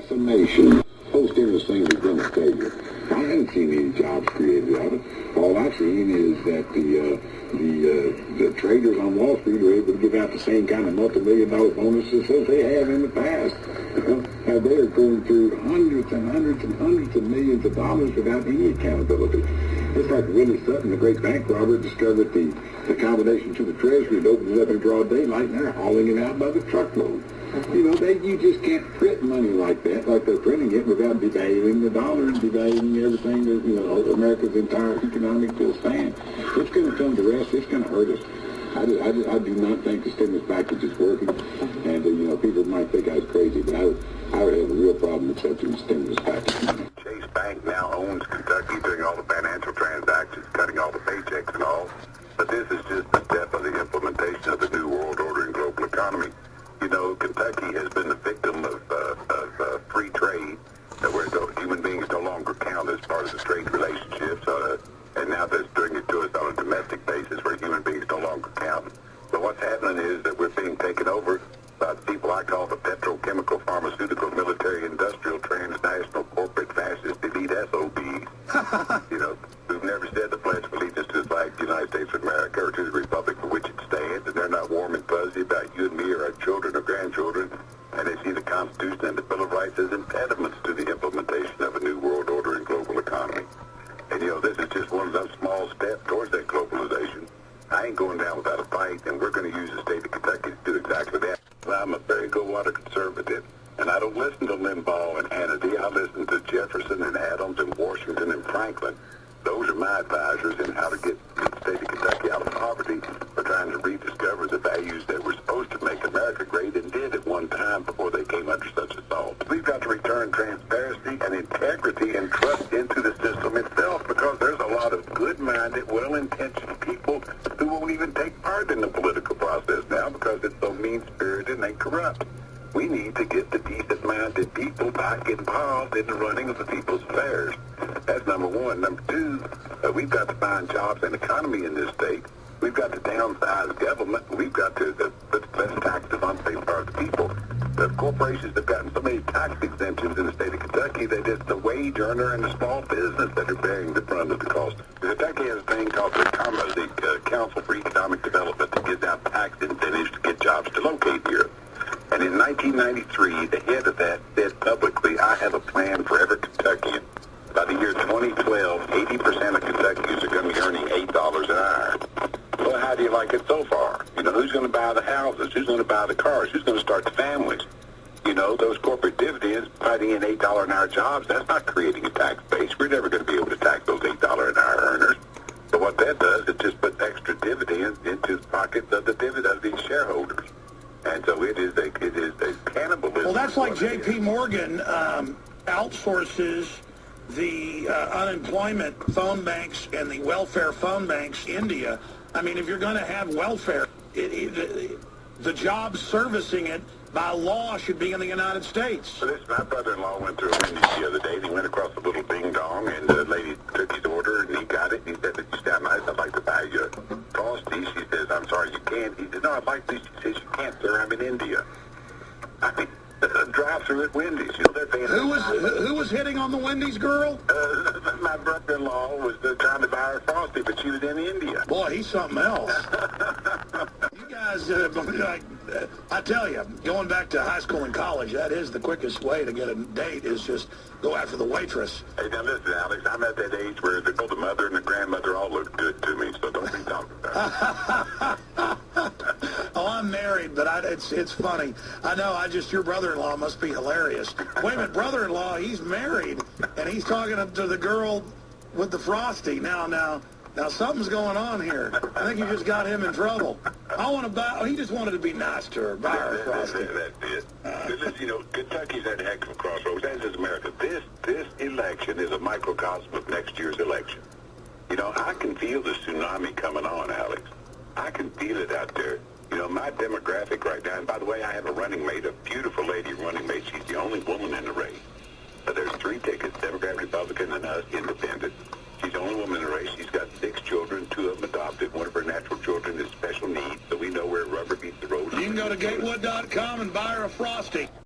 decimation. Whole stimulus things have been a failure. I haven't seen any jobs created out of it. All I've seen is that the traders on Wall Street are able to give out the same kind of multi-million-dollar bonuses as they have in the past. How they are going through hundreds and hundreds and hundreds of millions of dollars without any accountability. It's like Willie Sutton, the great bank robber, discovered the combination to the Treasury and opened it up in broad daylight, and they're hauling it out by the truckload. You know, you just can't print money like that, like they're printing it, without devaluing the dollar and devaluing everything that, America's entire economic stand. It's going to come to rest. It's going to hurt us. I do not think the stimulus package is working. And, people might think I was crazy, but I would have a real problem accepting the stimulus package. Chase Bank now owns Kentucky, doing all the financial transactions, cutting all the paychecks and all. But this is just a step of the implementation of the New World Order and global economy. Kentucky has been the victim of free trade, where human beings no longer count as part of the trade relationships, and now they're doing it to us on a domestic basis where human beings no longer count. So what's happening is that we're being taken over by the people I call the petrochemical, pharmaceutical, military, industrial, transnational, corporate, fascist, elite SOBs, who've never said the Pledge of Allegiance to the flag of the United States of America or to the republic for which it stands, and they're not warm and fuzzy about you and me or our children or grandchildren, and they see the Constitution and the Bill of Rights as impediments to the implementation of a new world order and global economy. And, this is just one of those small steps towards that globalization. I ain't going down without a fight, and we're going to use the state of Kentucky to do exactly that. I'm a very good-water conservative, and I don't listen to Limbaugh and Hannity. I listen to Jefferson and Adams and Washington and Franklin. Those are my advisors in how to get the state of Kentucky out of poverty. We're trying to rediscover the values that were supposed to make America great and did at one time before they came under such assault. We've got to return transparency and integrity and trust into the system itself, because there's a lot of good-minded, well-intentioned people who won't even take part in the political process now because it's so mean-spirited and corrupt. We need to get the decent-minded people back involved in the running of the people's affairs. That's number one. Number two, we've got to find jobs and economy in this state. We've got to downsize government. We've got to put less taxes on the people. The corporations have gotten so many tax exemptions in the state of Kentucky that it's the wage earner and the small business that are bearing the brunt of the cost. Kentucky has a thing called the Council for Economic Development that gives out tax incentives to get jobs to locate here. And in 1993, the head of that said publicly, I have a plan for every Kentuckian. By the year 2012, 80% of Kentuckians are going to be earning $8 an hour. Well, how do you like it so far? Who's going to buy the houses? Who's going to buy the cars? Who's going to start the families? Those corporate dividends, fighting in $8 an hour jobs, that's not creating a tax base. We're never going to be able to tax those $8 an hour earners. So what that does, it just puts extra dividends into the pockets of these shareholders. And so it is a cannibalism. Well, that's like J.P. Morgan outsources the unemployment phone banks and the welfare phone banks India. I mean, if you're going to have welfare, the job servicing it by law should be in the United States. So my brother-in-law went through a Wendy's the other day, and he went across a little ding-dong, and the lady took his order, and he got it, and he said, "You sound nice, I'd like to buy you a Frosty." She says, "I'm sorry, you can't." He said, "No, I'd like these." She says, "You can't, sir, I'm in India." I mean, drive-through at Wendy's, they're paying... Who was hitting on the Wendy's girl? My brother-in-law was trying to buy her Frosty, but she was in India. Boy, he's something else. You guys, I tell you, going back to high school and college, that is the quickest way to get a date, is just go after the waitress. Hey, now listen, Alex, I'm at that age where the mother and the grandmother all look good to me, so don't be talking about it. Oh, I'm married, but it's funny. I know, your brother-in-law must be hilarious. Wait a minute, brother-in-law, he's married, and he's talking to the girl with the Frosty. Now, something's going on here. I think you just got him in trouble. He just wanted to be nice to her. Buy her a Frosty. That's it. Kentucky's at a heck of a crossroads, as is America. This election is a microcosm of next year's election. I can feel the tsunami coming on, Alex. I can feel it out there. My demographic right now, and by the way, I have a running mate, a beautiful lady running mate. She's the only woman in the race. There's 3 tickets, Democrat, Republican, and us, independent. She's the only woman in the race. She's got 6 children, 2 of them adopted. One of her natural children is special needs, so we know where rubber meets the road. You can go to Gatewood.com and buy her a Frosty.